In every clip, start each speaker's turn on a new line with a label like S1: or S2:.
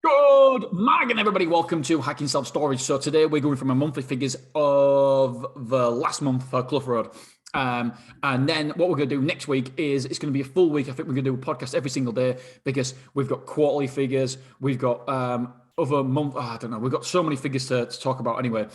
S1: Good morning, everybody. Welcome to Hacking Self Storage. So today we're going from a monthly figures of the last month for Clough Rd. And then what we're going to do next week is it's going to be a full week. I think we're going to do a podcast every single day because we've got quarterly figures. We've got other month. I don't know. We've got so many figures to talk about anyway.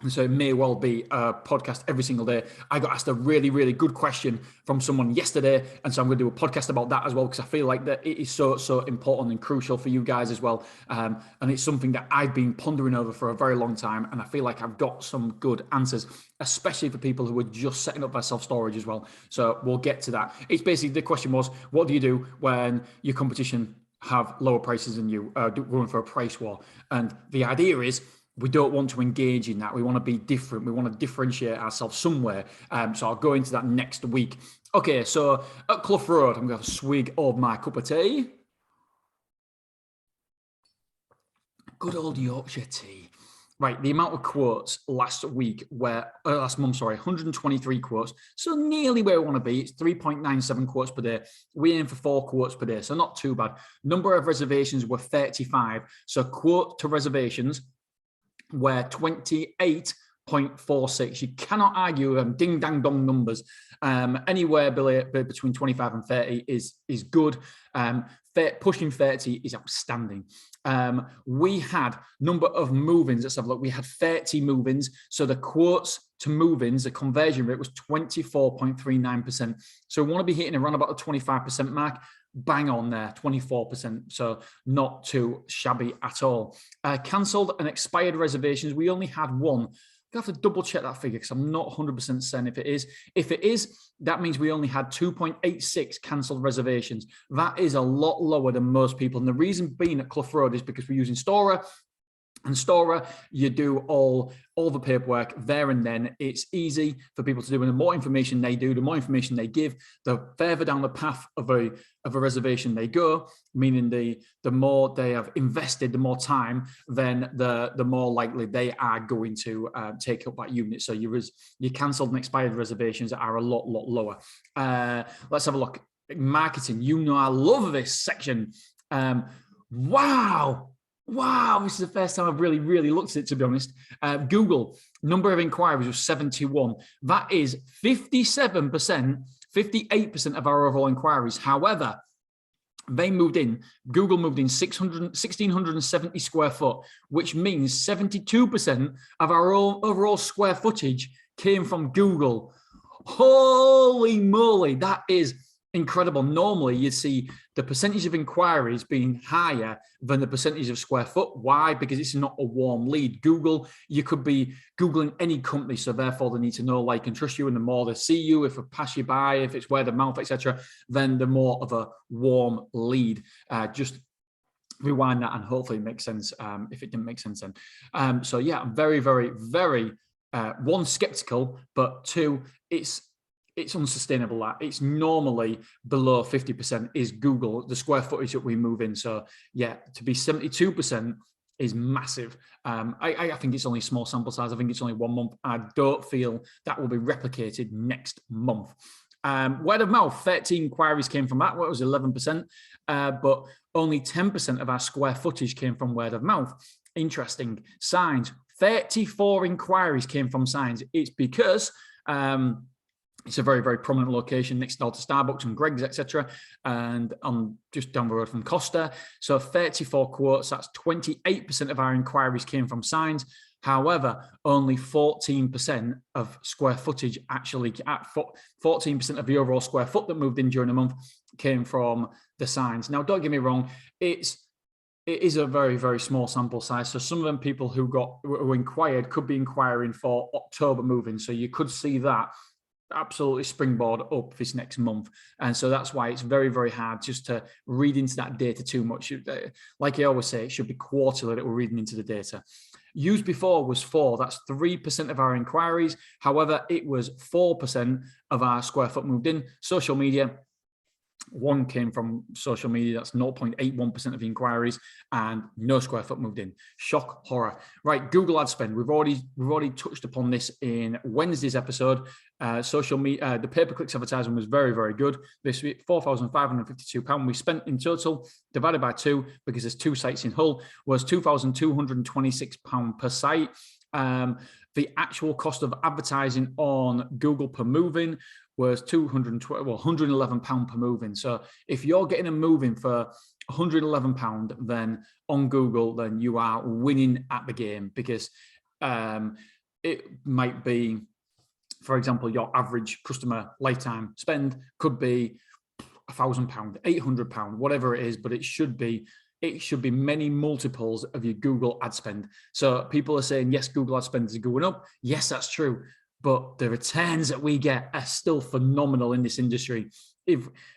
S1: And so it may well be a podcast every single day. I got asked a really, really good question from someone yesterday. And so I'm going to do a podcast about that as well, because I feel like that it is so important and crucial for you guys as well. And it's something that I've been pondering over for a very long time. And I feel like I've got some good answers, especially for people who are just setting up their self-storage as well. So we'll get to that. It's basically, the question was, what do you do when your competition have lower prices than you, going for a price war? And the idea is, we don't want to engage in that. We want to be different. We want to differentiate ourselves somewhere. So I'll go into that next week. Okay, so at Clough Rd, I'm going to have a swig of my cup of tea. Good old Yorkshire tea. Right, the amount of quotes last month, 123 quotes. So nearly where we want to be. It's 3.97 quotes per day. We aim for 4 quotes per day, so not too bad. Number of reservations were 35. So quote to reservations were 28.46. You cannot argue with them ding dang dong numbers. Anywhere between 25 and 30 is good. Pushing 30 is outstanding. We had number of move-ins. Let's have a look. We had 30 move-ins. So the quotes to move-ins, the conversion rate was 24.39%. So we want to be hitting around about the 25% mark. Bang on there, 24%. So not too shabby at all. Cancelled and expired reservations. We only had one. I have to double check that figure because I'm not 100% certain if it is. If it is, that means we only had 2.86 cancelled reservations. That is a lot lower than most people. And the reason being at Clough Rd is because we're using Storer. And Storer, you do all the paperwork there and then. It's easy for people to do. And the more information they do, the more information they give, the further down the path of a reservation they go, meaning the more they have invested, the more time, then the more likely they are going to take up that unit. So your cancelled and expired reservations are a lot lower. Let's have a look. Marketing. You know I love this section. Wow, this is the first time I've really looked at it, to be honest. Google, number of inquiries was 71. That is 57%, 58% of our overall inquiries. However, Google moved in 1,670 square foot, which means 72% of our overall square footage came from Google. Holy moly, that is incredible. Normally, you'd see the percentage of inquiries being higher than the percentage of square foot. Why? Because it's not a warm lead. Google, you could be Googling any company, so therefore they need to know, like, and trust you. And the more they see you, if they pass you by, if it's word of mouth, etc., then the more of a warm lead. Just rewind that and hopefully it makes sense. If it didn't make sense then. So yeah, I'm very, one, skeptical, but two, it's unsustainable. That it's normally below 50% is Google, the square footage that we move in. So yeah, to be 72% is massive. I think it's only a small sample size. I think it's only 1 month. I don't feel that will be replicated next month. Word of mouth, 13 inquiries came from that. Well, it was 11%, but only 10% of our square footage came from word of mouth. Interesting. Signs, 34 inquiries came from signs. It's because it's a very prominent location next door to Starbucks and Greg's, etc., and I'm just down the road from Costa. So 34 quotes. That's 28% of our inquiries came from signs. However, only 14% of square footage, actually, 14% of the overall square foot that moved in during the month came from the signs. Now, don't get me wrong, it is a very small sample size. So some of them people who inquired could be inquiring for October moving. So you could see that absolutely springboard up this next month. And so that's why it's very hard just to read into that data too much. Like I always say, it should be quarterly that we're reading into the data. Used before was 4. That's 3% of our inquiries. However, it was 4% of our square foot moved in. Social media, One came from social media. That's 0.81% of the inquiries, and no square foot moved in. Shock, horror. Right, Google ad spend. We've already touched upon this in Wednesday's episode. Social media, the pay-per-clicks advertising was very, very good. This week, £4,552 we spent in total, divided by 2, because there's 2 sites in Hull, was £2,226 per site. The actual cost of advertising on Google per move-in was £111 per move-in. So if you're getting a move-in for £111, then on Google, then you are winning at the game, because it might be, for example, your average customer lifetime spend could be £1,000, £800, whatever it is, but it should be many multiples of your Google ad spend. So people are saying, yes, Google ad spend is going up. Yes, that's true. But the returns that we get are still phenomenal in this industry.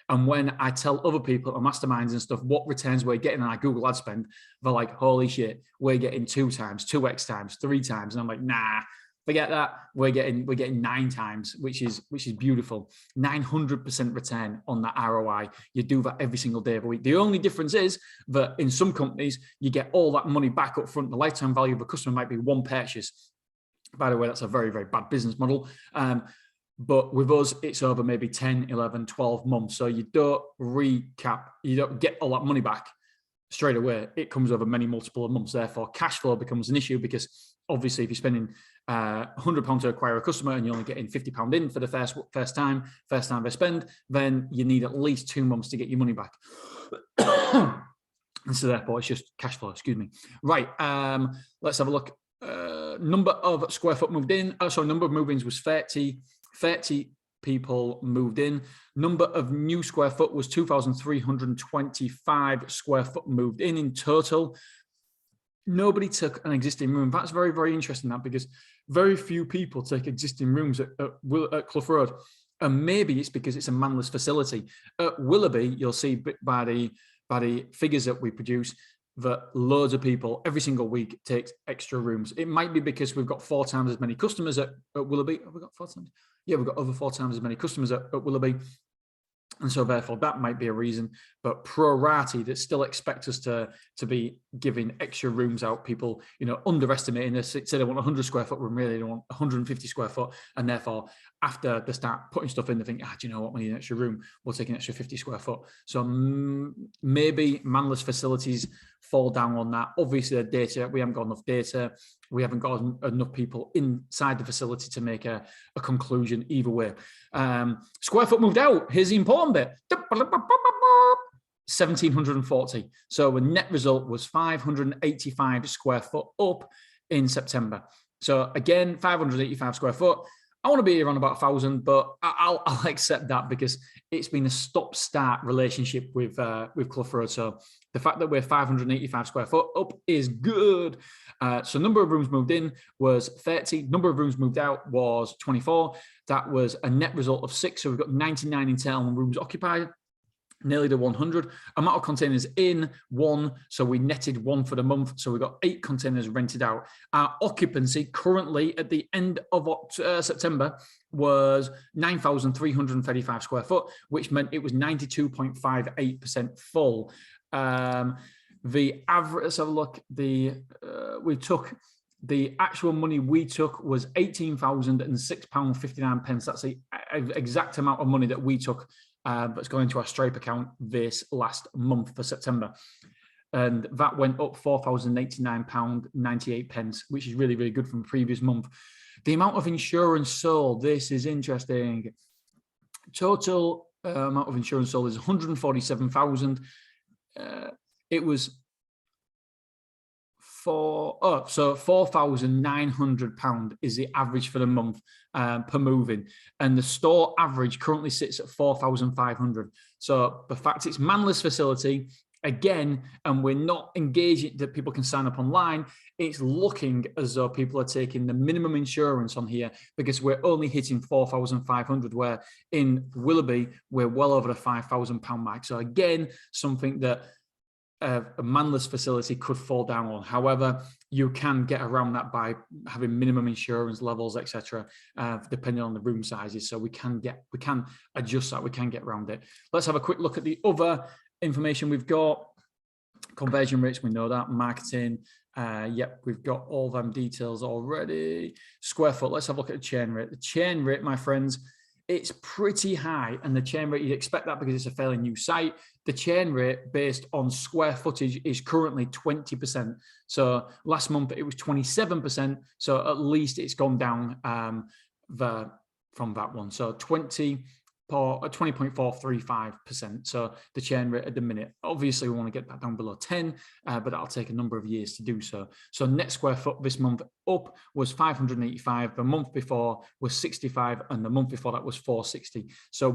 S1: And when I tell other people at masterminds and stuff what returns we're getting on our Google ad spend, they're like, holy shit, we're getting 2 times, 2x times, 3 times. And I'm like, nah, forget that. We're getting 9 times, which is beautiful. 900% return on that ROI. You do that every single day of the week. The only difference is that in some companies, you get all that money back up front. The lifetime value of a customer might be 1 purchase. By the way, that's a very, very bad business model. But with us, it's over maybe 10, 11, 12 months. So you don't get all that money back straight away. It comes over many multiple months. Therefore, cash flow becomes an issue, because obviously if you're spending £100 to acquire a customer and you're only getting £50 in for the first time they spend, then you need at least 2 months to get your money back. And so therefore, it's just cash flow, excuse me. Right, let's have a look. Number of square foot moved in. Number of move-ins was 30 people moved in. Number of new square foot was 2,325 square foot moved in total. Nobody took an existing room. That's very, very interesting, that, because very few people take existing rooms at Clough Rd. And maybe it's because it's a manless facility. At Willoughby, you'll see by the figures that we produce, that loads of people every single week take extra rooms. It might be because we've got 4 times as many customers at Willoughby. Have we got 4 times? Yeah, we've got over 4 times as many customers at Willoughby. And so therefore that might be a reason, but pro rata, that still expect us to be giving extra rooms out. People, underestimating this, say they want 100 square foot room, really they want 150 square foot. And therefore after they start putting stuff in, they think, do you know what, we need an extra room, we'll take an extra 50 square foot. So maybe manless facilities fall down on that. Obviously the data, we haven't got enough data. We haven't got enough people inside the facility to make a conclusion either way. Square foot moved out. Here's the important bit. 1,740. So the net result was 585 square foot up in September. So again, 585 square foot. I want to be around about 1,000, but I'll accept that, because it's been a stop-start relationship with Clough Rd. So the fact that we're 585 square foot up is good. So number of rooms moved in was 30. Number of rooms moved out was 24. That was a net result of 6. So we've got 99 internal rooms occupied, nearly to 100. Amount of containers in, 1. So we netted 1 for the month. So we've got 8 containers rented out. Our occupancy currently at the end of September was 9,335 square foot, which meant it was 92.58% full. The average, let's have a look. The actual money we took was £18,006.59. That's the exact amount of money that we took, but it's going to our Stripe account this last month for September. And that went up £4,089.98, which is really, really good from the previous month. The amount of insurance sold, this is interesting. Total amount of insurance sold is 147,000. It was £4,900 is the average for the month per moving, and the store average currently sits at 4,500. So the fact it's manless facility again, and we're not engaging that people can sign up online, it's looking as though people are taking the minimum insurance on here, because we're only hitting 4,500, where in Willoughby we're well over the £5,000 mark. So again, something that a manless facility could fall down on. However, you can get around that by having minimum insurance levels, etc., depending on the room sizes. So we can adjust that. We can get around it. Let's have a quick look at the other information we've got. Conversion rates, we know that. Marketing, yep, we've got all them details already. Square foot, let's have a look at the churn rate. The churn rate, my friends, it's pretty high, and the churn rate, you'd expect that because it's a fairly new site. The churn rate based on square footage is currently 20%. So last month it was 27%. So at least it's gone down from that one. So 20.435%. So the churn rate at the minute. Obviously, we want to get that down below 10, but that'll take a number of years to do so. So net square foot this month up was 585. The month before was 65, and the month before that was 460. So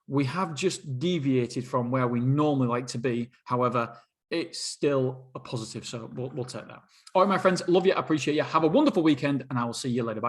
S1: we have just deviated from where we normally like to be. However, it's still a positive. So we'll take that. All right, my friends, love you. I appreciate you. Have a wonderful weekend, and I will see you later. Bye.